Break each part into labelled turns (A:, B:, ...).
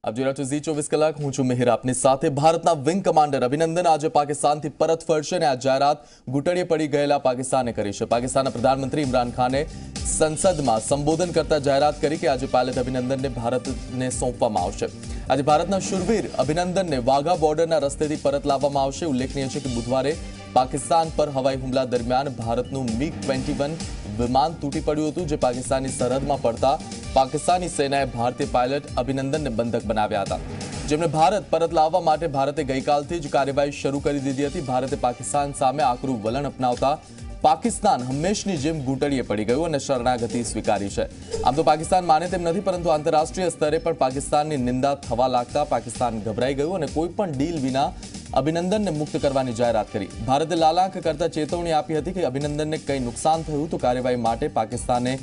A: આપ જોઈ રહ્યા છો ઝી 24 કલાક. હું છું મિહિર આપની સાથે. ભારતના વિંગ કમાન્ડર અભિનંદન આજે પાકિસ્તાનથી પરત ફરશે અને આ જાહેરાત ઘૂંટણીએ પડી ગયેલા પાકિસ્તાને કરી છે. પાકિસ્તાનના પ્રધાનમંત્રી ઇમરાન ખાને સંસદમાં સંબોધન કરતા જાહેરાત કરી કે આજે પાયલટ અભિનંદનને ભારતને સોંપવામાં આવશે. આજે ભારતના શૂરવીર અભિનંદનને વાઘા બોર્ડરના રસ્તેથી પરત લાવવામાં આવશે. ઉલ્લેખનીય છે કે બુધવારે પાકિસ્તાન પર હવાઈ હુમલા દરમિયાન ભારતનું MiG-21 વિમાન તૂટી પડ્યું હતું, જે પાકિસ્તાની સરહદમાં પડતા પાકિસ્તાની સેનાએ ભારતીય પાયલટ અભિનંદનને બંધક બનાવ્યા હતા, જેમને ભારત પરત લાવવા માટે ભારતે ગઈકાલથી જ કાર્યવાહી શરૂ કરી દીધી હતી. ભારતે પાકિસ્તાન સામે આકરું વલણ અપનાવતા પાકિસ્તાન હંમેશની જેમ ઘૂંટણીએ પડી ગયું અને શરણાગતિ સ્વીકારી છે. આમ તો પાકિસ્તાન માને તેમ નથી, પરંતુ આંતરરાષ્ટ્રીય સ્તરે પણ પાકિસ્તાનની નિંદા થવા લાગતા પાકિસ્તાન ગભરાઈ ગયું અને કોઈ પણ ડીલ વિના અભિનંદનને મુક્ત કરવાની જાહેરાત કરી. ભારતે લાલાંક કરતા ચેતવણી આપી હતી કે અભિનંદનને કંઈ નુકસાન થયું તો કાર્યવાહી માટે પાકિસ્તાને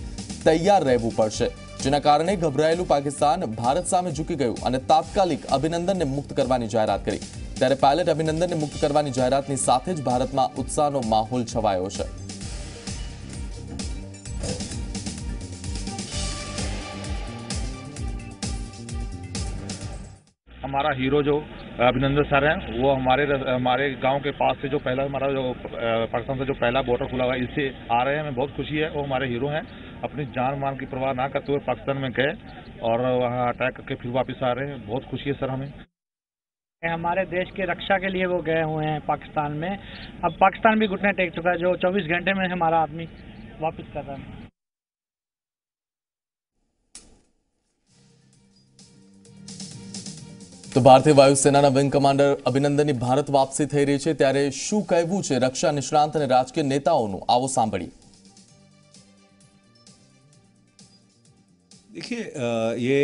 A: તૈયાર રહેવું પડશે, જેના કારણે ગભરાયેલું પાકિસ્તાન ભારત સામે ઝૂકી ગયું અને તાત્કાલિક અભિનંદનને મુક્ત કરવાની જાહેરાત કરી. ત્યારે પાયલટ અભિનંદનને મુક્ત કરવાની જાહેરાતની સાથે જ ભારતમાં ઉત્સાહનો માહોલ છવાયો છે.
B: हमारा हीरो जो अभिनंदन सर हैं, वो हमारे गांव के पास से जो पहला हमारा जो पाकिस्तान से जो पहला बॉर्डर खुला हुआ है, इससे आ रहे हैं. हमें बहुत खुशी है. वो हमारे हीरो हैं. अपनी जान मान की परवाह ना करते हुए पाकिस्तान में गए और वहाँ अटैक करके फिर वापस आ रहे हैं. बहुत खुशी है सर हमें.
C: हमारे देश की रक्षा के लिए वो गए हुए हैं पाकिस्तान में. अब पाकिस्तान भी घुटने टेक चुका है. जो 24 घंटे में हमारा आदमी वापस कर रहा है.
A: તો ભારતીય વાયુસેનાના વિંગ કમાન્ડર અભિનંદનની ભારત વાપસી થઈ રહી છે, ત્યારે શું કહેવું છે રક્ષા નિષ્ણાંત અને રાજકીય नेताओं? आओ सांभळीए.
D: देखिए, ये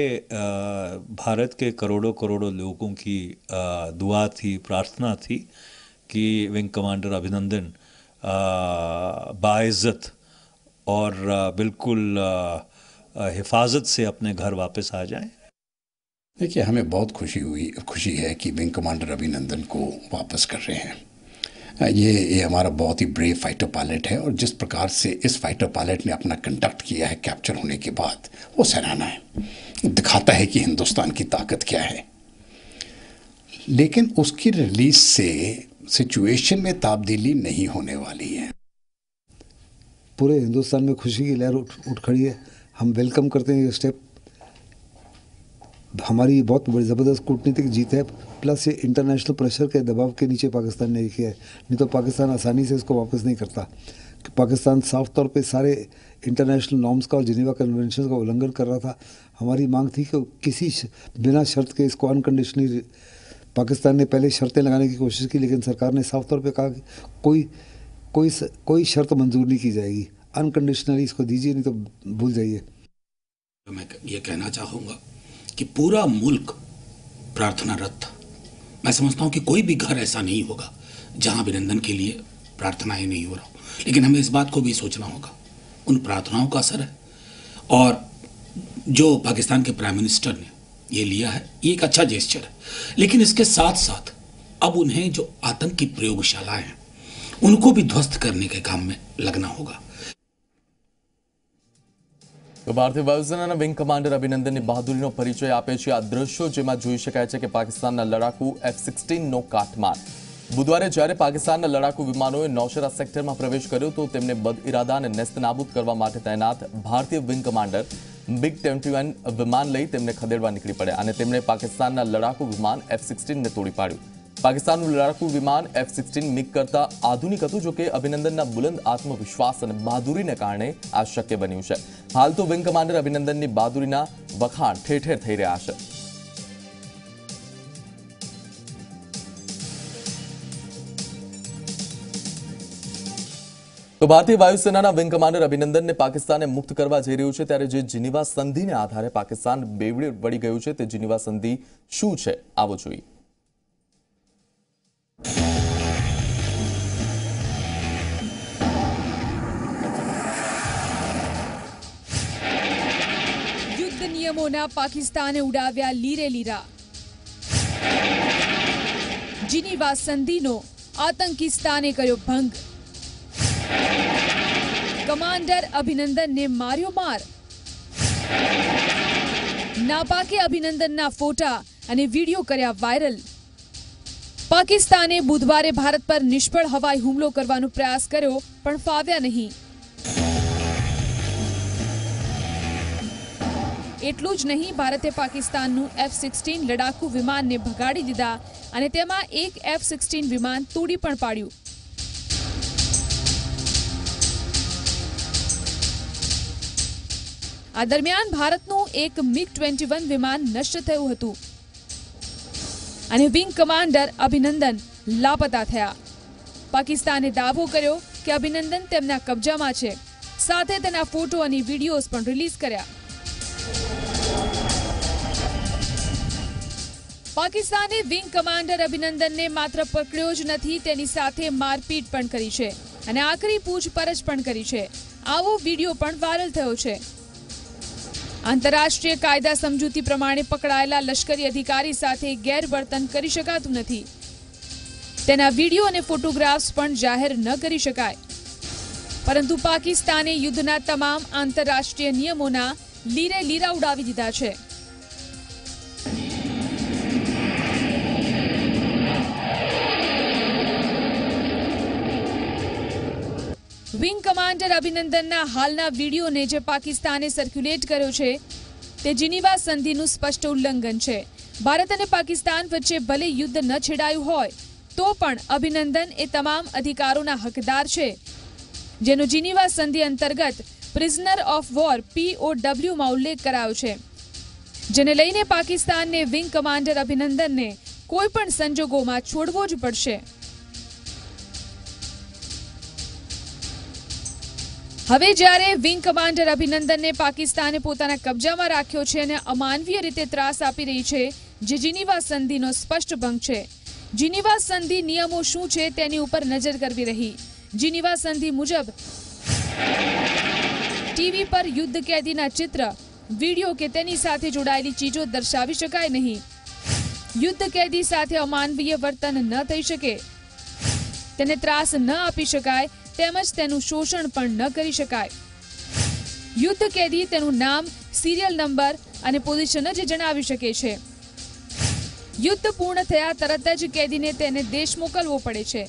D: भारत के करोड़ों करोड़ों लोगों की दुआ थी, प्रार्थना थी कि विंग कमांडर अभिनंदन बाइज्जत और बिल्कुल हिफाजत से अपने घर वापस आ जाएं.
E: देखिए, हमें बहुत खुशी है कि विंग कमांडर अभिनंदन को वापस कर रहे हैं. ये हमारा बहुत ही ब्रेव फाइटर पायलट है और जिस प्रकार से इस फाइटर पायलट ने अपना कंडक्ट किया है कैप्चर होने के बाद, वो सराहना है. दिखाता है कि हिंदुस्तान की ताकत क्या है. लेकिन उसकी रिलीज से सिचुएशन में तब्दीली नहीं होने वाली है.
F: पूरे हिंदुस्तान में खुशी की लहर उठ खड़ी है. हम वेलकम करते हैं ये स्टेप. हमारी बहुत बड़ी ज़बरदस्त कूटनीतिक जीत है, प्लस ये इंटरनेशनल प्रेशर के दबाव के नीचे पाकिस्तान ने किया है. नहीं तो पाकिस्तान आसानी से इसको वापस नहीं करता. पाकिस्तान साफ तौर पे सारे इंटरनेशनल नॉर्म्स का और जिनेवा कन्वेंशन का उल्लंघन कर रहा था. हमारी मांग थी कि किसी बिना शर्त के इसको अनकंडीशनली, पाकिस्तान ने पहले शर्तें लगाने की कोशिश की, लेकिन सरकार ने साफ तौर पर कहा कि कोई शर्त मंजूर नहीं की जाएगी. अनकंडीशनली इसको दीजिए, नहीं तो भूल जाइए.
G: मैं ये कहना चाहूँगा कि पूरा मुल्क प्रार्थनारत था. मैं समझता हूं कि कोई भी घर ऐसा नहीं होगा जहां अभिनंदन के लिए प्रार्थनाएं नहीं हो रहा हो. लेकिन हमें इस बात को भी सोचना होगा, उन प्रार्थनाओं का असर है. और जो पाकिस्तान के प्राइम मिनिस्टर ने ये लिया है, ये एक अच्छा जेस्चर है. लेकिन इसके साथ साथ अब उन्हें जो आतंकी प्रयोगशालाएं हैं, उनको भी ध्वस्त करने के काम में लगना होगा.
A: તો ભારતીય વાયુસેનાના વિંગ કમાન્ડર અભિનંદનની બહાદુરીનો પરિચય આપે છે આ દ્રશ્યો, જેમાં જોઈ શકાય છે કે પાકિસ્તાનના લડાકુ F-16નો કાટમાળ. બુધવારે જ્યારે પાકિસ્તાનના લડાકુ વિમાનોએ નૌશેરા સેક્ટરમાં પ્રવેશ કર્યો તો તેમને બદઇરાદાને નેસ્તનાબૂદ કરવા માટે તૈનાત ભારતીય વિંગ કમાન્ડર MiG-21 વિમાન લઈ તેમને ખદેડવા નીકળી પડ્યા અને તેમણે પાકિસ્તાનના લડાકુ વિમાન F-16ને તોડી પાડ્યું. પાકિસ્તાનનું લડાકુ વિમાન F-16 MiG કરતા આધુનિક હતું, જો કે અભિનંદનના બુલંદ આત્મવિશ્વાસ અને બહાદુરીને કારણે આ શક્ય બન્યું છે. હાલ તો વિંગ કમાન્ડર અભિનંદનની બહાદુરીના વખાણ ઠેર ઠેર થઈ રહ્યા છે. તો ભારતીય વાયુસેનાના વિંગ કમાન્ડર અભિનંદનને પાકિસ્તાને મુક્ત કરવા જઈ રહ્યું છે, ત્યારે જે જીનીવા સંધિને આધારે પાકિસ્તાન બેવડે વળી ગયું છે, તે જીનીવા સંધિ શું છે, આવો જોઈએ.
H: નિયમોના પાકિસ્તાને ઉડાવ્યા લીરે લીરા. જીનીવા સંધિનો આતંકિસ્તાને કર્યો ભંગ. કમાન્ડર અભિનંદનને માર્યો માર. નાપાકે અભિનંદનના ફોટા અને વિડીયો કર્યા વાયરલ. પાકિસ્તાને બુધવારે ભારત પર નિષ્ફળ હવાઈ હુમલો કરવાનો પ્રયાસ કર્યો પણ ફાવ્યા નહીં. એટલું જ નહીં, ભારતે પાકિસ્તાનનું F-16 લડાકુ વિમાનને ભગાડી દીધા અને તેમાં એક F-16 વિમાન તોડી પણ પાડ્યું. આ દરમિયાન ભારતનું એક MiG-21 વિમાન નષ્ટ થયું હતું અને વિંગ કમાન્ડર અભિનંદન લાપતા થયા. પાકિસ્તાને દાવો કર્યો કે અભિનંદન તેમના કબજામાં છે. સાથે તેના ફોટો અને વિડીયોઝ પણ રિલીઝ કર્યા. પાકિસ્તાને વિંગ કમાન્ડર અભિનંદનને માત્ર પકડ્યો જ નથી, તેની સાથે મારપીટ પણ કરી છે અને આખરી પૂછપરછ પણ કરી છે. આવો વિડીયો પણ વાયરલ થયો છે. આંતરરાષ્ટ્રીય કાયદા સમજૂતી પ્રમાણે પકડાયેલા લશ્કરી અધિકારી સાથે ગેરવર્તન કરી શકાતું નથી. તેના વિડીયો અને ફોટોગ્રાફ્સ પણ જાહેર ન કરી શકાય. પરંતુ પાકિસ્તાને યુદ્ધના તમામ આંતરરાષ્ટ્રીય નિયમોના લીરે લીરા ઉડાવી દીધા છે. વિંગ કમાન્ડર અભિનંદનના હાલના વિડીયોને જે પાકિસ્તાને સર્ક્યુલેટ કર્યો છે તે જીનીવા સંધિનું સ્પષ્ટ ઉલ્લંઘન છે. ભારત અને પાકિસ્તાન વચ્ચે ભલે યુદ્ધ ન છેડાયું હોય તો પણ અભિનંદન એ તમામ અધિકારોના હકદાર છે, જેનો જીનીવા સંધિ અંતર્ગત પ્રિઝનર ઓફ વોર POW માં ઉલ્લેખ કરાયો છે, જેને લઈને પાકિસ્તાનને વિંગ કમાન્ડર અભિનંદનને કોઈ પણ સંજોગોમાં છોડવો જ પડશે. હવે જ્યારે વિંગ કમાન્ડર અભિનંદનને પાકિસ્તાને પોતાના કબજામાં રાખ્યો છે અને અમાનવીય રીતે ત્રાસ આપી રહી છે, જે જીનીવા સંધિનો સ્પષ્ટ ભંગ છે. જીનીવા સંધિ નિયમો શું છે તેની ઉપર નજર કરવી રહી. જીનીવા સંધિ મુજબ ટીવી પર યુદ્ધ કેદીના ચિત્ર, વિડીયો કે તેની સાથે જોડાયેલી ચીજો દર્શાવી શકાય નહીં. યુદ્ધ કેદી સાથે અમાનવીય વર્તન ન થઈ શકે, તેને ત્રાસ ન આપી શકાય, તેમજ તેનું શોષણ પણ ન કરી શકાય. યુદ્ધ કેદી તેનું નામ, સિરિયલ નંબર અને પોઝિશન જ જણાવી શકે છે. યુદ્ધ પૂર્ણ થયા તરત જ કેદીને તેને દેશ મોકલવો પડે છે.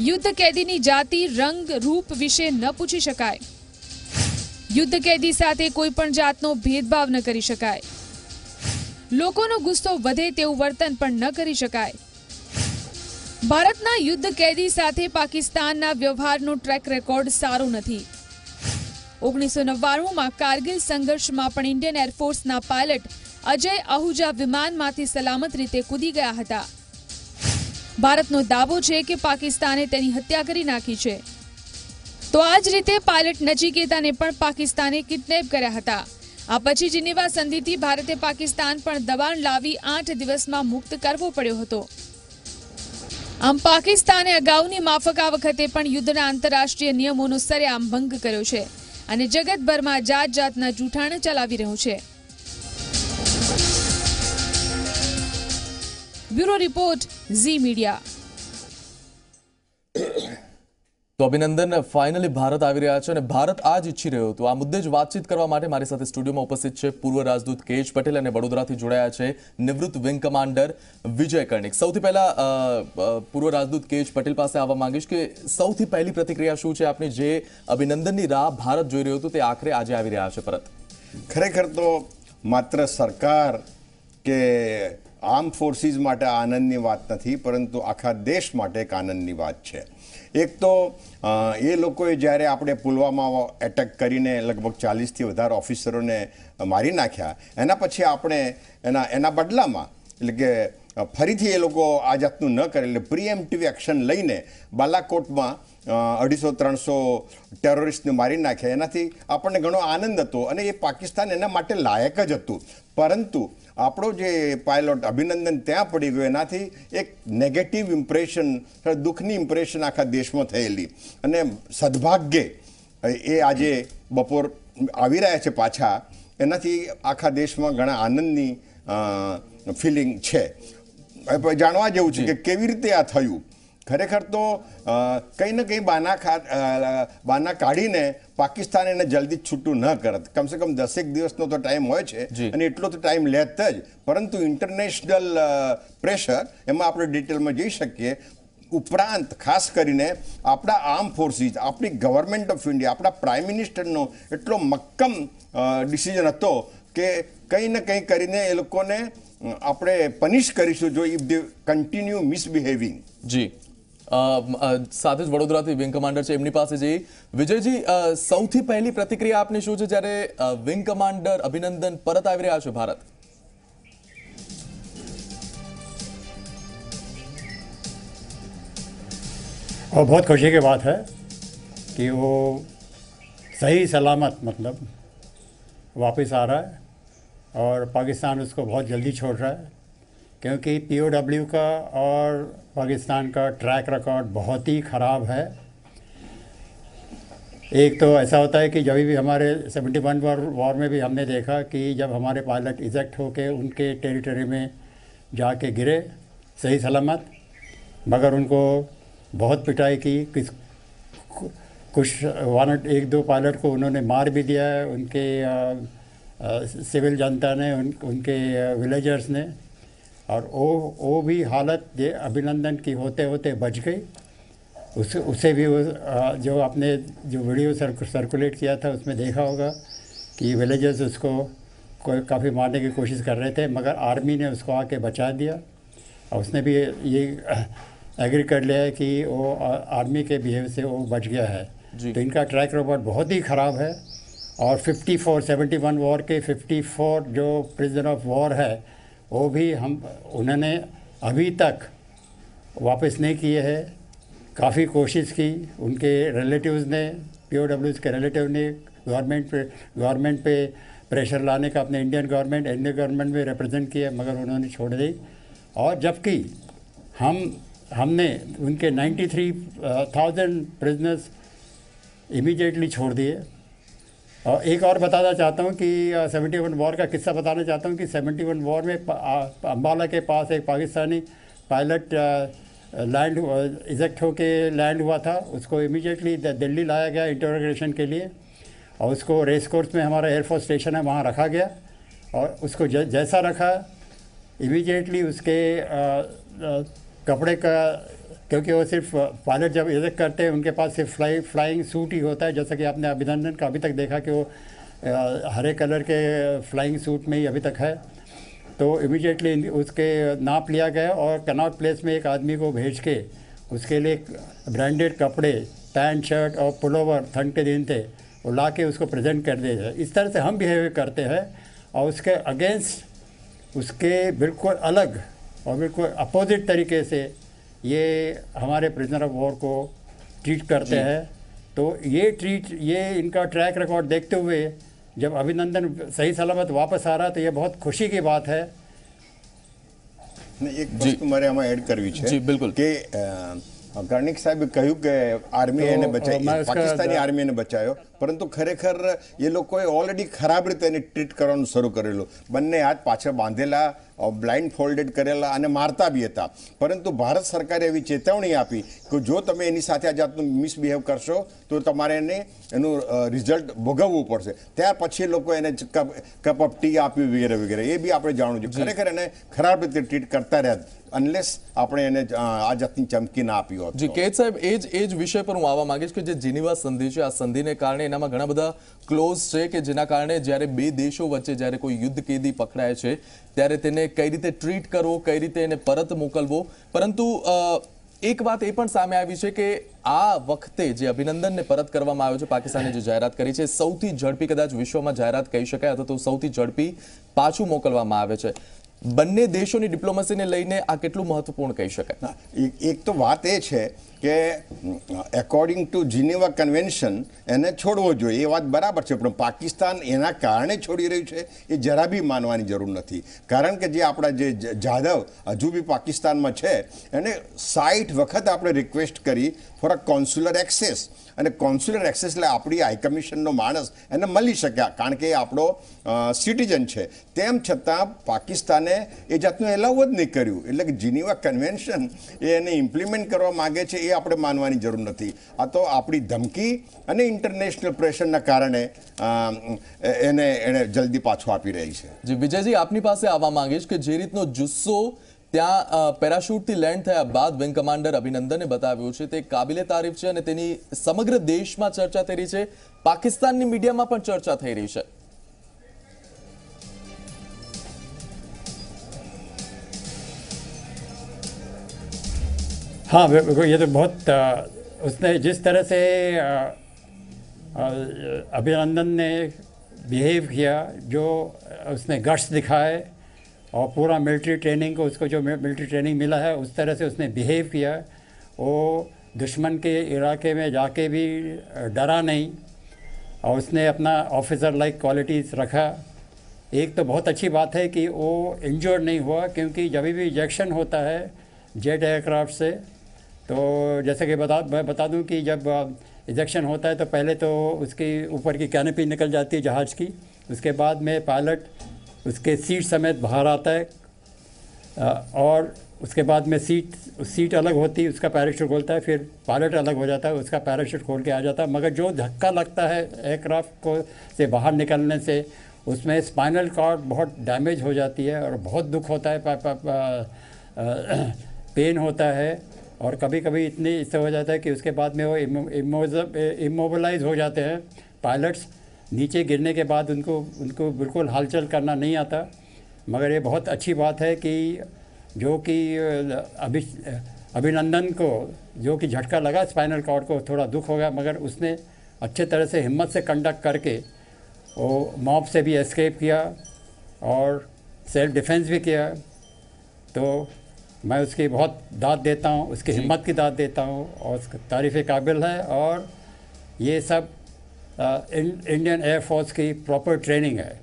H: યુદ્ધ કેદીની જાતિ, રંગ, રૂપ વિશે ન પૂછી શકાય. યુદ્ધ કેદી સાથે કોઈ પણ જાતનો ભેદભાવ ન કરી શકાય. લોકોનો ગુસ્સો વધે તેવું વર્તન પણ ન કરી શકાય. ભારતના યુદ્ધ કેદી સાથે પાકિસ્તાનના વ્યવહારનો ટ્રેક રેકોર્ડ સારો નથી. 1999માં કારગિલ સંઘર્ષમાં પણ ઇન્ડિયન એરફોર્સના પાયલટ અજય આહુજા વિમાનમાંથી સલામત રીતે કૂદી ગયા હતા. ભારતનો દાવો છે કે પાકિસ્તાને તેની હત્યા કરી નાખી છે. તો આ જ રીતે પાયલટ નચિકેતાને પણ પાકિસ્તાને કિડનેપ કર્યા હતા. આ પછી જીનીવા સંધિથી ભારતે પાકિસ્તાન પર દબાણ લાવી 8 દિવસમાં મુક્ત કરવો પડ્યો હતો. આમ પાકિસ્તાને અગાઉની માફક આ વખતે પણ યુદ્ધના આંતરરાષ્ટ્રીય નિયમોનો સરેઆમ ભંગ કર્યો છે અને જગતભરમાં જાત જાતના જૂઠાણ ચલાવી રહ્યું છે. Bureau report, Zee media.
A: તો અભિનંદન ફાઇનલી ભારત આવી રહ્યા છે અને ભારત આ જ ઈચ્છી રહ્યો હતો. આ મુદ્દે જ વાતચીત કરવા માટે મારી સાથે સ્ટુડિયોમાં ઉપસ્થિત છે પૂર્વ રાજદૂત કેએચ પટેલ અને વડોદરાથી જોડાયા છે નિવૃત્ત વિંગ કમાન્ડર વિજય કર્ણિક. સૌથી પહેલા પૂર્વ રાજદૂત કેએચ પટેલ પાસે આવવા માંગીશ કે સૌથી પહેલી પ્રતિક્રિયા શું છે આપની, જે અભિનંદનની રાહ ભારત જોઈ રહ્યું હતું તે આખરે આજે આવી રહ્યા છે પરત?
I: ખરેખર તો માત્ર સરકાર કે આર્મ ફોર્સિસ માટે આનંદની વાત નથી, પરંતુ આખા દેશ માટે એક આનંદની વાત છે. એક તો એ લોકોએ જ્યારે આપણે પુલવામા એટેક કરીને લગભગ 40થી વધારે ઓફિસરોને મારી નાખ્યા, એના પછી આપણે એના બદલામાં એટલે કે ફરીથી એ લોકો આ જાતનું ન કરે એટલે પ્રીએમ્પ્ટિવ એક્શન લઈને બાલાકોટમાં 250-300 ટેરરિસ્ટને મારી નાખ્યા. એનાથી આપણને ઘણો આનંદ હતો અને એ પાકિસ્તાન એના માટે લાયક જ હતું. પરંતુ આપણો જે પાયલોટ અભિનંદન ત્યાં પડી ગયો, એનાથી એક નેગેટિવ ઇમ્પ્રેશન, દુઃખની ઇમ્પ્રેશન આખા દેશમાં થયેલી. અને સદભાગ્યે એ આજે બપોર આવી રહ્યા છે પાછા, એનાથી આખા દેશમાં ઘણા આનંદની ફિલિંગ છે. જાણવા જેવું છે કે કેવી રીતે આ થયું, ખરેખર તો કંઈ ને કંઈ બાના કાઢીને પાકિસ્તાન એને જલ્દી છૂટું ન કરત. કમસે કમ 10 દિવસનો તો ટાઈમ હોય છે અને એટલો તો ટાઈમ લેત જ. પરંતુ ઇન્ટરનેશનલ પ્રેશર એમાં આપણે ડિટેલમાં જઈ શકીએ. ઉપરાંત ખાસ કરીને આપણા આર્મ ફોર્સિસ, આપણી ગવર્મેન્ટ ઓફ ઇન્ડિયા, આપણા પ્રાઇમ મિનિસ્ટરનો એટલો મક્કમ ડિસિઝન હતો કે કંઈ ને કંઈ કરીને એ લોકોને આપણે પનિશ કરીશું જો ઇફ દે કન્ટિન્યુ મિસબિહેવિંગ.
A: જી સાથે જ વડોદરાથી વિંગ કમાન્ડર છે, એમની પાસે જઈ. વિજયજી, સૌથી પહેલી પ્રતિક્રિયા આપની શું છે જ્યારે વિંગ કમાન્ડર અભિનંદન પરત આવી રહ્યા છે ભારત?
J: और बहुत खुशी की बात है कि वो सही सलामत मतलब वापस आ रहा है और पाकिस्तान उसको बहुत जल्दी छोड़ रहा है, क्योंकि POW का और पाकिस्तान का ट्रैक रिकॉर्ड बहुत ही ख़राब है. एक तो ऐसा होता है कि जब भी हमारे 71 वॉर में भी हमने देखा कि जब हमारे पायलट इजेक्ट होके उनके टेरिटरी में जाके गिरे सही सलामत, मगर उनको बहुत पिटाई की, कुछ 1-2 पायलट को उन्होंने मार भी दिया है, उनके सिविल जनता ने, उनके विलेजर्स ने, और वो भी हालत ये अभिनंदन की होते होते बच गई. उसे भी जो आपने जो वीडियो सर्कुलेट किया था उसमें देखा होगा कि विलेजर्स उसको काफ़ी मारने की कोशिश कर रहे थे, मगर आर्मी ने उसको आके बचा दिया. और उसने भी ये एग्री कर लिया है कि वो आर्मी के बिहेव से वो बच गया है. तो इनका ट्रैक रिकॉर्ड बहुत ही ख़राब है. और 71 वॉर के 54 जो प्रिजनर ऑफ वॉर है वो भी उन्होंने अभी तक वापस नहीं किए हैं. काफ़ी कोशिश की, उनके रिलेटिव्स ने, POWs के रिलेटिव ने गवर्नमेंट पे प्रेशर लाने का अपने इंडियन गवर्नमेंट में रिप्रेजेंट किया, मगर उन्होंने छोड़ दी. और जबकि हमने उनके 93,000 प्रिजनर्स इमीडिएटली छोड़ दिए. और एक और बताना चाहता हूँ कि 71 वॉर का किस्सा बताना चाहता हूँ कि 71 वॉर में अम्बाला के पास एक पाकिस्तानी पायलट लैंड इजेक्ट होके लैंड हुआ था. उसको इमीडिएटली दिल्ली लाया गया इंटरोगेशन के लिए, और उसको रेस कोर्स में हमारा एयरफोर्स स्टेशन है वहाँ रखा गया. और उसको जैसा रखा इमीडिएटली उसके कपड़े का, क्योंकि वो सिर्फ पायलट जब इजेक्ट करते हैं उनके पास सिर्फ फ्लाइंग सूट ही होता है, जैसा कि आपने अभिनंदन का अभी तक देखा कि वो हरे कलर के फ्लाइंग सूट में ही अभी तक है. तो इमीडिएटली उसके नाप लिया गया और कनॉट प्लेस में एक आदमी को भेज के उसके लिए ब्रांडेड कपड़े, पैंट शर्ट और पुलोवर, ठंड के दिन थे, वो ला के उसको प्रेजेंट कर दिया जाए. इस तरह से हम बिहेव करते हैं और उसके अगेंस्ट, उसके बिल्कुल अलग और बिल्कुल अपोजिट तरीके से ये हमारे प्रिजनर ऑफ वॉर को ट्रीट करते हैं. तो ये इनका ट्रैक रिकॉर्ड देखते हुए जब अभिनंदन सही सलामत वापस आ रहा तो ये बहुत खुशी की बात है.
I: એક વસ્તુ મારે આમાં એડ કરવી છે કે કર્ણિક સાહેબે કહ્યું કે આર્મી એને બચાવી, પાકિસ્તાની આર્મી એને બચાવ્યો, પરંતુ ખરેખર એ લોકોએ ઓલરેડી ખરાબ રીતે એને ટ્રીટ કરવાનું શરૂ કરેલું. બંને હાથ પાછળ બાંધેલા, બ્લાઇન્ડ ફોલ્ડેડ કરેલા અને મારતા બી હતા. પરંતુ ભારત સરકારે એવી ચેતવણી આપી કે જો તમે એની સાથે આ જાતનું મિસબિહેવ કરશો તો તમારે એનું રિઝલ્ટ ભોગવવું પડશે. ત્યાર પછી એ લોકો એને કપ ઓફ ટી આપ્યું વગેરે વગેરે. એ બી આપણે જાણવું જોઈએ. ખરેખર એને ખરાબ રીતે ટ્રીટ કરતા રહ્યા અનલેસ આપણે એને આ જાતની ચમકી ના આપી હોત.
A: જી કેત સાહેબ, એ જ વિષય પર હું આવવા માંગીશ કે જે જીનીવા સંધિ છે, આ સંધિને કારણે એનામાં ઘણા બધા ક્લોઝ છે કે જેના કારણે જ્યારે બે દેશો વચ્ચે જ્યારે કોઈ યુદ્ધ કેદી પકડાય છે ત્યારે તેને કઈ રીતે ટ્રીટ કરવો, કઈ રીતે એને પરત મોકલવો. પરંતુ એક વાત એ પણ સામે આવી છે કે આ વખતે જે અભિનંદનને પરત કરવામાં આવ્યો છે, પાકિસ્તાને જે જાહેરાત કરી છે, સૌથી ઝડપી કદાચ વિશ્વમાં જાહેરાત કહી શકાય, અથવા તો સૌથી ઝડપી પાછું મોકલવામાં આવે છે. બંને દેશોની ડિપ્લોમસીને લઈને આ કેટલું મહત્વપૂર્ણ કહી શકાય?
I: એક તો વાત એ છે કે એકોર્ડિંગ ટુ જીનીવા કન્વેન્શન એને છોડવો જોઈએ, એ વાત બરાબર છે, પણ પાકિસ્તાન એના કારણે છોડી રહ્યું છે એ જરા બી માનવાની જરૂર નથી. કારણ કે જે આપણા જે જાધવ હજુ બી પાકિસ્તાનમાં છે એને 60 વખત આપણે રિક્વેસ્ટ કરી ફોર અ કોન્સ્યુલર એક્સેસ, અને કોન્સ્યુલર એક્સેસ એટલે આપણી હાઈકમિશનનો માણસ એને મળી શક્યા કારણ કે એ આપણો સિટીઝન છે. તેમ છતાં પાકિસ્તાને એ જાતનું એલાવ જ નહીં કર્યું. એટલે કે જીનીવા કન્વેન્શન એ એને ઇમ્પ્લિમેન્ટ કરવા માગે છે એ આપણે માનવાની જરૂર નથી. આ તો આપણી ધમકી અને ઇન્ટરનેશનલ પ્રેશરના કારણે એને જલ્દી પાછું આપી રહી છે.
A: જી વિજયજી, આપની પાસે આવવા માંગીશ કે જે રીતનો જુસ્સો ત્યાં પેરાશૂટથી લેન્ડ થયા બાદ વિંગ કમાન્ડર અભિનંદને બતાવ્યું છે તે કાબિલે તારીફ છે અને તેની સમગ્ર દેશમાં ચર્ચા થઈ રહી છે, પાકિસ્તાનની મીડિયામાં પણ ચર્ચા થઈ રહી છે.
J: हाँ ये तो बहुत उसने जिस तरह से अभिनंदन ने बिहेव किया, जो उसने गट्स दिखाए और पूरा मिलिट्री ट्रेनिंग को उसको जो मिलिट्री ट्रेनिंग मिला है उस तरह से उसने बिहेव किया. वो दुश्मन के इलाके में जाके भी डरा नहीं और उसने अपना ऑफिसर लाइक क्वालिटीज़ रखा. एक तो बहुत अच्छी बात है कि वो इंजर्ड नहीं हुआ, क्योंकि जब भी इजेक्शन होता है जेट एयरक्राफ्ट से तो जैसे कि मैं बता दूं कि जब इजेक्शन होता है तो पहले तो उसकी ऊपर की कैनोपी निकल जाती है जहाज़ की, उसके बाद में पायलट उसके सीट समेत बाहर आता है और उसके बाद में सीट अलग होती है, उसका पैराशूट खोलता है, फिर पायलट अलग हो जाता है, उसका पैराशूट खोल के आ जाता है. मगर जो धक्का लगता है एयरक्राफ्ट को से बाहर निकलने से उसमें स्पाइनल कॉर्ड बहुत डैमेज हो जाती है और बहुत दुख होता है, पेन होता है और कभी कभी इतनी इससे हो जाता है कि उसके बाद में वो इमोबलाइज हो जाते हैं पायलट्स. नीचे गिरने के बाद उनको बिल्कुल हलचल करना नहीं आता. मगर ये बहुत अच्छी बात है कि जो कि अभिनंदन को जो कि झटका लगा स्पाइनल कॉर्ड को, थोड़ा दुख हो गया, मगर उसने अच्छे तरह से हिम्मत से कंडक्ट करके वो मॉब से भी एस्केप किया और सेल्फ डिफेंस भी किया. तो मैं उसकी बहुत दाद देता हूँ, उसकी हिम्मत की दाद देता हूँ और उसका तारीफ़ काबिल है. और ये सब ઇન્ડિયન એરફોર્સની પ્રોપર ટ્રેનિંગ है.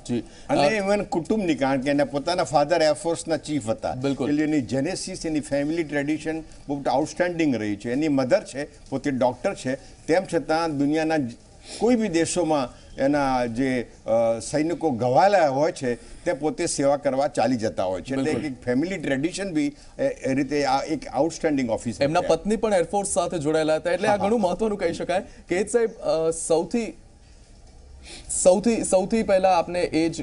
I: જી, અને ઇવન કુટુંબની, કારણ કે એના પોતાના ફાધર એરફોર્સના ચીફ હતા.
A: બિલકુલ.
I: એટલે એની જેનેસિસ, એની ફેમિલી ટ્રેડિશન બહુ આઉટસ્ટેન્ડિંગ રહી છે. એની મધર છે, પોતે ડૉક્ટર છે, તેમ છતાં દુનિયાના કોઈ બી દેશોમાં એના જે સૈનિકો ગવાયેલા હોય છે તે પોતે સેવા કરવા ચાલી જતા હોય છે. એટલે એક ફેમિલી ટ્રેડિશન બી એ રીતે આ એક આઉટસ્ટેન્ડિંગ ઓફિસર.
A: એમના પત્ની પણ એરફોર્સ સાથે જોડાયેલા હતા, એટલે આ ઘણું મહત્વનું કહી શકાય. કેત સાહેબ, સૌથી પહેલા આપને એ જ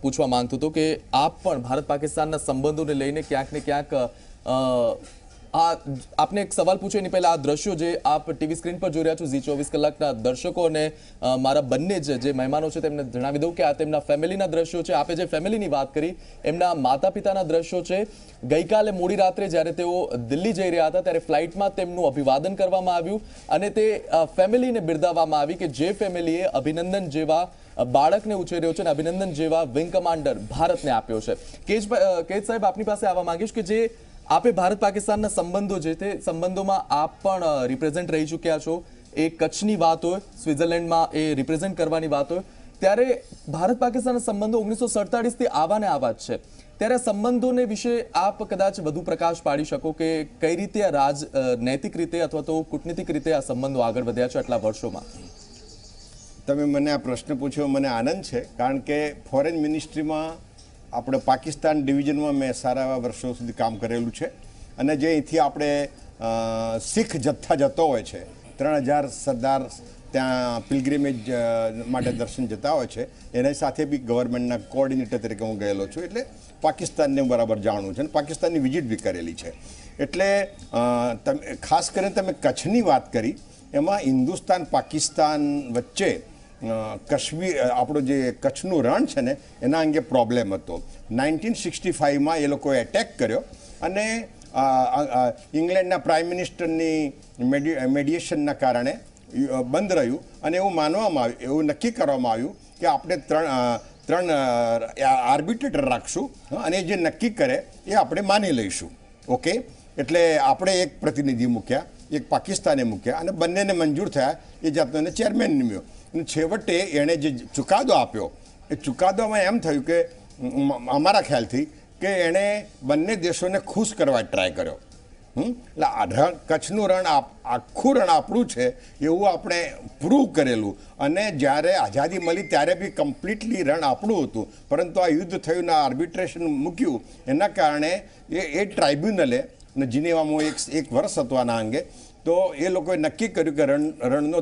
A: પૂછવા માંગતો હતો કે આપ પણ ભારત પાકિસ્તાનના સંબંધોને લઈને ક્યાંક ને ક્યાંક આપને એક સવાલ પૂછ્યો એની પહેલા આ દ્રશ્યો જે આપ ટીવી સ્ક્રીન પર જોઈ રહ્યા છો, ઝી 24 કલાકના દર્શકો અને મારા બંને જે મહેમાનો છે તેમને જણાવી દઉં કે આ તેમના ફેમિલીના દ્રશ્યો છે. આપે જે ફેમિલીની વાત કરી એમના માતા પિતાના દ્રશ્યો છે. ગઈકાલે મોડી રાત્રે જ્યારે તેઓ દિલ્હી જઈ રહ્યા હતા ત્યારે ફ્લાઇટમાં તેમનું અભિવાદન કરવામાં આવ્યું અને તે ફેમિલીને બિરદાવવામાં આવી કે જે ફેમિલીએ અભિનંદન જેવા બાળકને ઉછેર્યો છે અને અભિનંદન જેવા વિંગ કમાન્ડર ભારતને આપ્યો છે. કેત સાહેબ, આપની પાસે આવવા માંગીશ કે જે આપે ભારત પાકિસ્તાનના સંબંધો છે તે સંબંધોમાં આપ પણ રિપ્રેઝેન્ટ રહી ચૂક્યા છો. એ કચ્છની વાત હોય, સ્વિટ્ઝરલેન્ડમાં એ રિપ્રેઝેન્ટ કરવાની વાત હોય, ત્યારે ભારત પાકિસ્તાનના સંબંધો 1947થી આવા ને આવા જ છે. ત્યારે સંબંધોને વિશે આપ કદાચ વધુ પ્રકાશ પાડી શકો કે કઈ રીતે નૈતિક રીતે અથવા તો કૂટનીતિક રીતે આ સંબંધો આગળ વધ્યા છે આટલા વર્ષોમાં.
I: તમે મને આ પ્રશ્ન પૂછ્યો, મને આનંદ છે, કારણ કે ફોરેન મિનિસ્ટ્રીમાં આપણે પાકિસ્તાન ડિવિઝનમાં મેં સારા એવા વર્ષો સુધી કામ કરેલું છે. અને જે અહીંથી આપણે શીખ જથ્થા જતો હોય છે, 3000 સરદાર ત્યાં પિલગ્રિમેજ માટે દર્શન જતા હોય છે, એની સાથે બી ગવર્મેન્ટના કોઓર્ડિનેટર તરીકે હું ગયેલો છું. એટલે પાકિસ્તાનને બરાબર જાણું છું અને પાકિસ્તાનની વિઝિટ બી કરેલી છે. એટલે ખાસ કરીને તમે કચ્છની વાત કરી, એમાં હિન્દુસ્તાન પાકિસ્તાન વચ્ચે કાશ્મીર આપણો જે કચ્છનું રણ છે ને એના અંગે પ્રોબ્લેમ હતો. 1965માં એ લોકોએ એટેક કર્યો અને ઇંગ્લેન્ડના પ્રાઇમ મિનિસ્ટરની મેડિએશનના કારણે બંધ રહ્યું અને એવું માનવામાં આવ્યું, એવું નક્કી કરવામાં આવ્યું કે આપણે ત્રણ આર્બિટ્રેટર રાખશું અને જે નક્કી કરે એ આપણે માની લઈશું. ઓકે, એટલે આપણે એક પ્રતિનિધિ મૂક્યા, એક પાકિસ્તાને મૂક્યા અને બંનેને મંજૂર થયા એ જાતનો એને ચેરમેન નિમ્યો. અને છેવટે એણે જે ચુકાદો આપ્યો એ ચુકાદોમાં એમ થયું કે અમારા ખ્યાલથી કે એણે બંને દેશોને ખુશ કરવા ટ્રાય કર્યો. એટલે આ કચ્છનું રણ આખું રણ આપણું છે એવું આપણે પ્રૂવ કરેલું. અને જ્યારે આઝાદી મળી ત્યારે બી કમ્પ્લીટલી રણ આપણું હતું, પરંતુ આ યુદ્ધ થયું ને આર્બિટ્રેશન મૂક્યું એના કારણે એ ટ્રાઇબ્યુનલે અને જીનેવામાં એક વર્ષ હતું આના અંગે, તો એ લોકોએ નક્કી કર્યું કે રણનો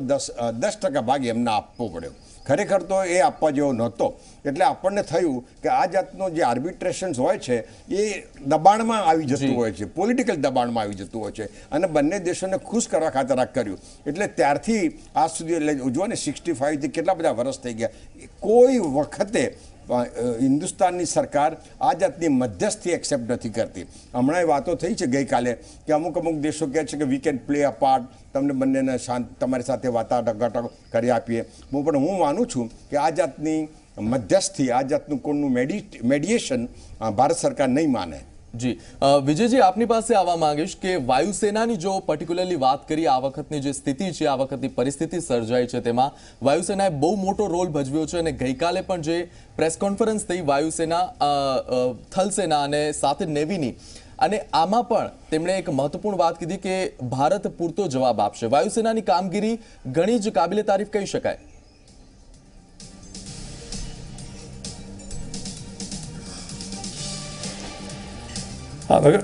I: 10% ભાગ એમને આપવો પડ્યો. ખરેખર તો એ આપવા જેવો નહોતો. એટલે આપણને થયું કે આ જાતનો જે આર્બિટ્રેશન્સ હોય છે એ દબાણમાં આવી જતું હોય છે, પોલિટિકલ દબાણમાં આવી જતું હોય છે, અને બંને દેશોને ખુશ કરવા ખાતર આ કર્યું. એટલે ત્યારથી આજ સુધી, એટલે જુઓ ને 65થી કેટલા બધા વર્ષ થઈ ગયા, કોઈ વખતે હિન્દુસ્તાનની સરકાર આ જાતની મધ્યસ્થી એક્સેપ્ટ નથી કરતી. હમણાં એ વાતો થઈ છે ગઈકાલે કે અમુક દેશો કહે છે કે we can play a part, તમને બંનેને શાંત તમારી સાથે વાટાઘાટો કરી આપીએ. પણ હું માનું છું કે આ જાતની મધ્યસ્થી, આ જાતનું કોઈનું મેડિયેશન ભારત સરકાર નહીં માને.
A: જી વિજયજી, આપની પાસે આવવા માંગીશ કે વાયુસેનાની જો પર્ટિક્યુલરલી વાત કરીએ, આ વખતની જે સ્થિતિ છે, આ વખતની પરિસ્થિતિ સર્જાઈ છે, તેમાં વાયુસેનાએ બહુ મોટો રોલ ભજવ્યો છે. અને ગઈકાલે પણ જે પ્રેસ કોન્ફરન્સ થઈ વાયુસેના, થલસેના અને સાથે નેવીની, અને આમાં પણ તેમણે એક મહત્વપૂર્ણ વાત કીધી કે ભારત પૂરતો જવાબ આપશે. વાયુસેનાની કામગીરી ઘણી જ કાબિલે તારીફ કહી શકાય.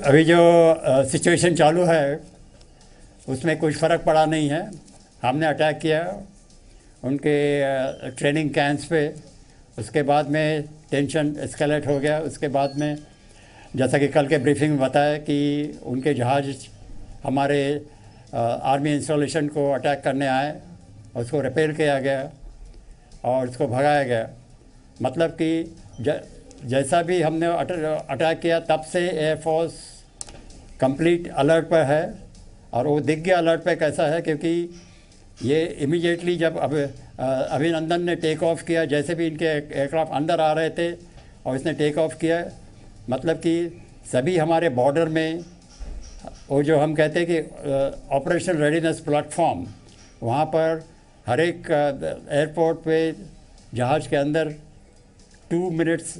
J: अभी जो सिचुएशन चालू है उसमें कुछ फ़र्क पड़ा नहीं है. हमने अटैक किया उनके ट्रेनिंग कैंप्स पे, उसके बाद में टेंशन एस्केलेट हो गया. उसके बाद में जैसा कि कल के ब्रीफिंग में बताया कि उनके जहाज़ हमारे आर्मी इंस्टॉलेशन को अटैक करने आए, उसको रिपेल किया गया और उसको भगाया गया. मतलब कि जैसा भी हमने अटैक किया तब से एयरफोर्स कंप्लीट अलर्ट पर है. और वो दिख गया अलर्ट पे कैसा है, क्योंकि ये इमीडिएटली जब अभिनंदन ने टेक ऑफ किया, जैसे भी इनके एयरक्राफ्ट अंदर आ रहे थे और इसने टेक ऑफ किया, मतलब कि सभी हमारे बॉर्डर में वो जो हम कहते हैं कि ऑपरेशन रेडीनेस प्लेटफॉर्म, वहाँ पर हर एक एयरपोर्ट पे जहाज़ के अंदर 2 मिनट्स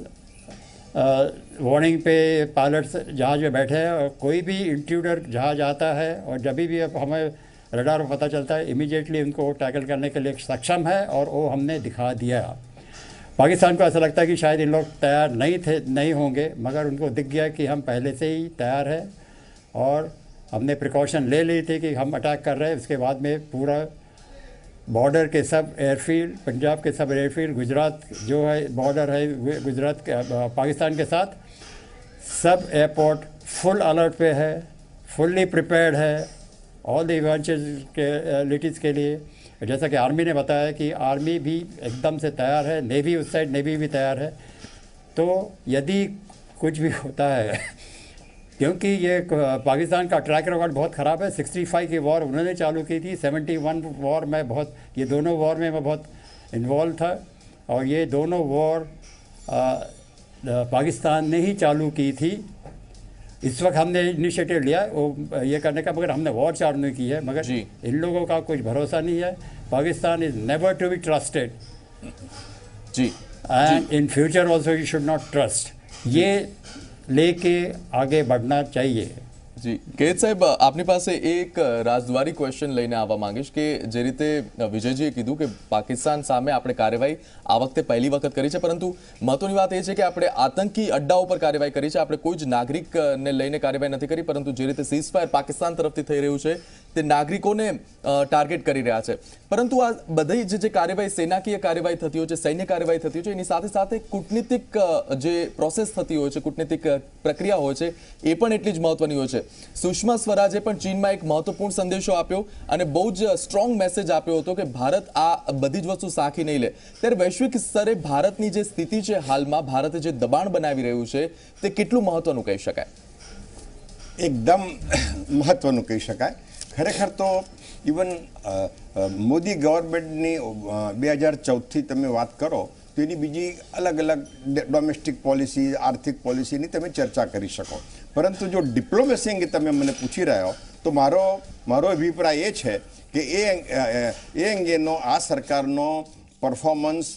J: वार्निंग पे पायलट्स जहाज़ में बैठे हैं. और कोई भी इंट्रूडर जहाज़ आता है और जब भी हमें रडार में पता चलता है, इमीडिएटली उनको टैकल करने के लिए सक्षम है, और वो हमने दिखा दिया. पाकिस्तान को ऐसा लगता है कि शायद इन लोग तैयार नहीं होंगे, मगर उनको दिख गया कि हम पहले से ही तैयार हैं और हमने प्रिकॉशन ले ली थी कि हम अटैक कर रहे हैं. उसके बाद में पूरा बॉर्डर के सब एयरफील्ड, पंजाब के सब एयरफील्ड, गुजरात जो है बॉर्डर है गुजरात के पाकिस्तान के साथ, सब एयरपोर्ट फुल अलर्ट पे है, फुल्ली प्रिपेयर्ड है ऑल द इवेंचुअलिटीज़ के लिए. जैसा कि आर्मी ने बताया कि आर्मी भी एकदम से तैयार है, नेवी उस साइड नेवी भी तैयार है. तो यदि कुछ भी होता है, क्योंकि ये पाकिस्तान का ट्रैक रिकॉर्ड बहुत ख़राब है. 65 की वॉर उन्होंने चालू की थी, 71 वॉर में बहुत, ये दोनों वॉर में मैं बहुत इन्वॉल्व था, और ये दोनों वॉर पाकिस्तान ने ही चालू की थी. इस वक्त हमने इनिशिएटिव लिया वो ये करने का, मगर हमने वॉर चालू नहीं की है. मगर इन लोगों का कुछ भरोसा नहीं है. Pakistan is never to be trusted
A: जी,
J: and in future also you should not trust. ये लेके आगे बढ़ना चाहिए.
A: જી કેત સાહેબ, આપની પાસે એક રાજદ્વારી ક્વેશ્ચન લઈને આવવા માંગીશ કે જે રીતે વિજયજીએ કીધું કે પાકિસ્તાન સામે આપણે કાર્યવાહી આ વખતે પહેલી વખત કરી છે, પરંતુ મહત્વની વાત એ છે કે આપણે આતંકી અડ્ડાઓ પર કાર્યવાહી કરી છે. આપણે કોઈ જ નાગરિકને લઈને કાર્યવાહી નથી કરી, પરંતુ જે રીતે સીઝફાયર પાકિસ્તાન તરફથી થઈ રહ્યું છે તે નાગરિકોને ટાર્ગેટ કરી રહ્યા છે. પરંતુ આ બધી જે કાર્યવાહી, સેનાકીય કાર્યવાહી થતી હોય છે, સૈન્ય કાર્યવાહી થતી હોય છે, એની સાથે સાથે કૂટનીતિક જે પ્રોસેસ થતી હોય છે, કૂટનીતિક પ્રક્રિયા હોય છે, એ પણ એટલી જ મહત્વની હોય છે. સુષ્મા સ્વરાજે પણ ચીનમાં એક મહત્વપૂર્ણ સંદેશો આપ્યો અને બહુ જ સ્ટ્રોંગ મેસેજ આપ્યો હતો કે ભારત આ બધી જ વસ્તુ સાખી નહીં લે. ત્યારે વૈશ્વિક સ્તરે ભારતની જે સ્થિતિ છે હાલમાં, ભારતે જે દબાણ બનાવી રહ્યું છે તે કેટલું મહત્વનું કહી શકાય?
I: એકદમ મહત્વનું કહી શકાય. ખરેખર તો ઇવન મોદી ગવર્મેન્ટની 2014થી તમે વાત કરો તો એની બીજી અલગ અલગ ડોમેસ્ટિક પોલિસી, આર્થિક પોલિસીની તમે ચર્ચા કરી શકો. પરંતુ જો ડિપ્લોમેસી અંગે તમે મને પૂછી રહ્યા હો તો મારો અભિપ્રાય એ છે કે એ અંગેનો આ સરકારનો પરફોર્મન્સ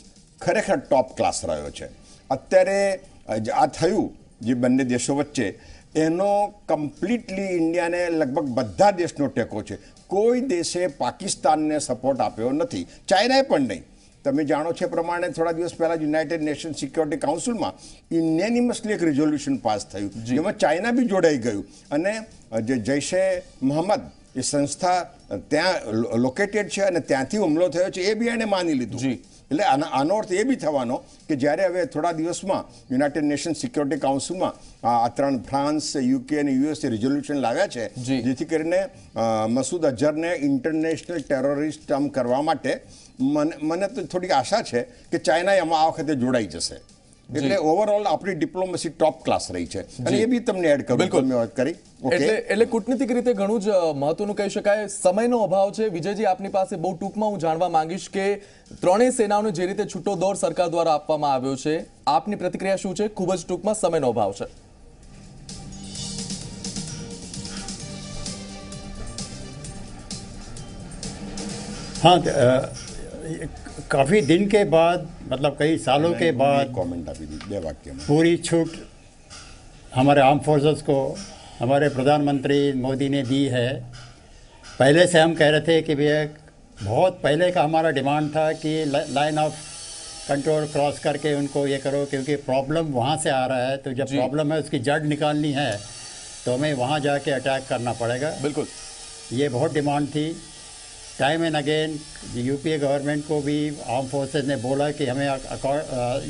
I: ખરેખર ટોપ ક્લાસ રહ્યો છે. અત્યારે આ થયું જે બંને દેશો વચ્ચે, એનો કમ્પ્લીટલી ઇન્ડિયાને લગભગ બધા દેશનો ટેકો છે. કોઈ દેશે પાકિસ્તાનને સપોર્ટ આપ્યો નથી, ચાઇનાએ પણ નહીં. તમે જાણો છો પ્રમાણે થોડા દિવસ પહેલાં યુનાઇટેડ નેશન સિક્યોરિટી કાઉન્સિલમાં યુનેનિમસલી એક રિઝોલ્યુશન પાસ થયું, જેમાં ચાઇના બી જોડાઈ ગયું. અને જે જૈશે મોહમ્મદ એ સંસ્થા ત્યાં લોકેટેડ છે અને ત્યાંથી હુમલો થયો છે એ બી એણે માની લીધું. એટલે આનો અર્થ એ બી થવાનો કે જ્યારે હવે થોડા દિવસમાં યુનાઇટેડ નેશન સિક્યોરિટી કાઉન્સિલમાં આ ત્રણ ફ્રાન્સ, યુકે અને યુએસ રિઝોલ્યુશન લાવ્યા છે, જેથી કરીને મસૂદ અઝહરને ઇન્ટરનેશનલ ટેરરિસ્ટ ટર્મ કરવા માટે મને તો થોડીક આશા છે કે ચાઇના એમાં આ વખતે જોડાઈ જશે. એટલે ઓવરઓલ આપણી ડિપ્લોમસી ટોપ ક્લાસ રહી છે. અને એ બી તમને એડ કરું, તમે વાત કરી.
A: એટલે કૂટનીતિક રીતે ઘણું જ મહત્વનું કહી શકાય. સમયનો અભાવ છે. વિજયજી, આપની પાસે બહુ ટૂંકમાં હું જાણવા માંગીશ કે ત્રણેય સેનાઓને જે રીતે છૂટો દોર સરકાર દ્વારા આપવામાં આવ્યો છે, આપની પ્રતિક્રિયા શું છે? ખૂબ જ ટૂંકમાં, સમયનો અભાવ છે.
J: हाँ, काफ़ी दिन के बाद, मतलब कई सालों के बाद पूरी छूट हमारे आर्म फोर्सेस को हमारे प्रधानमंत्री मोदी ने दी है. पहले से हम कह रहे थे कि भैया, बहुत पहले का हमारा डिमांड था कि लाइन ऑफ कंट्रोल क्रॉस करके उनको ये करो, क्योंकि प्रॉब्लम वहाँ से आ रहा है. तो जब प्रॉब्लम है उसकी जड़ निकालनी है तो हमें वहाँ जाके अटैक करना पड़ेगा.
A: बिल्कुल,
J: ये बहुत डिमांड थी. Time and again UPA government को भी आर्म फोर्सेस ने बोला कि हमें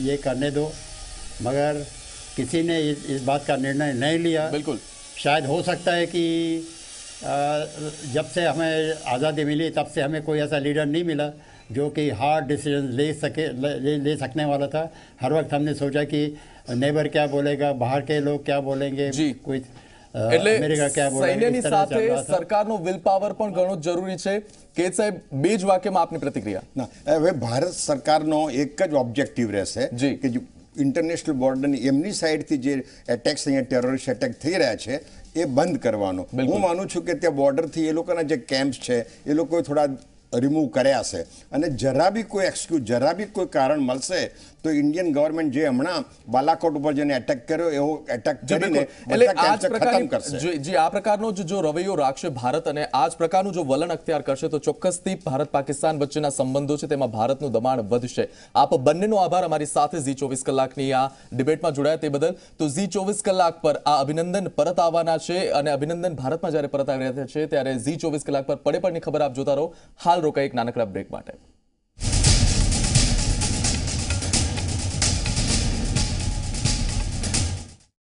J: ये करने दो, मगर किसी ने इस बात का निर्णय नहीं लिया.
A: बिल्कुल, शायद
J: हो सकता है कि जब से हमें आज़ादी मिली तब से हमें कोई ऐसा लीडर नहीं मिला जो कि हार्ड डिसीजन ले सकने वाला था. हर वक्त हमने सोचा कि नेबर क्या बोलेगा, बाहर के लोग क्या बोलेंगे, कोई
A: એટલે સૈન્યની સાથે સરકારનો વિલ પાવર પણ ઘણો જરૂરી છે. કે સાહેબ, બે જ વાક્યમાં આપની પ્રતિક્રિયા.
I: હવે ભારત સરકારનો એક જ ઓબ્જેક્ટિવ રહેશે કે ઇન્ટરનેશનલ બોર્ડરની એમની સાઈડથી જે એટેક્સ, અહીંયા ટેરરિસ્ટ એટેક થઈ રહ્યા છે એ બંધ કરવાનો. હું માનું છું કે ત્યાં બોર્ડરથી એ લોકોના જે કેમ્પ છે એ લોકોએ થોડા રિમૂવ કર્યા છે. અને જરા બી કોઈ એક્સક્યુઝ, જરા બી કોઈ કારણ મળશે તો ઇન્ડિયન ગવર્મેન્ટ જે હમણાં બાલાકોટ ઉપર જેને એટેક કર્યો એવો એટેક કરીને ખતમ કરશે.
A: જી, આ પ્રકારનો જો રવૈયો રાખશે ભારત અને આ જ પ્રકારનું જો વલણ અખ્તિયાર કરશે તો ચોક્કસથી ભારત પાકિસ્તાન વચ્ચેના સંબંધો છે તેમાં ભારતનું દબાણ વધશે. આપ બંનેનો આભાર અમારી સાથે ઝી 24 કલાકની આ ડિબેટમાં જોડાયા તે બદલ. તો ઝી 24 કલાક પર આ અભિનંદન પરત આવવાના છે અને અભિનંદન ભારતમાં જ્યારે પરત આવી રહ્યા છે ત્યારે ઝી 24 કલાક પર પડે પડની ખબર આપ જોતા રહો. હાલ રોકાઈ એક નાનકડા બ્રેક માટે.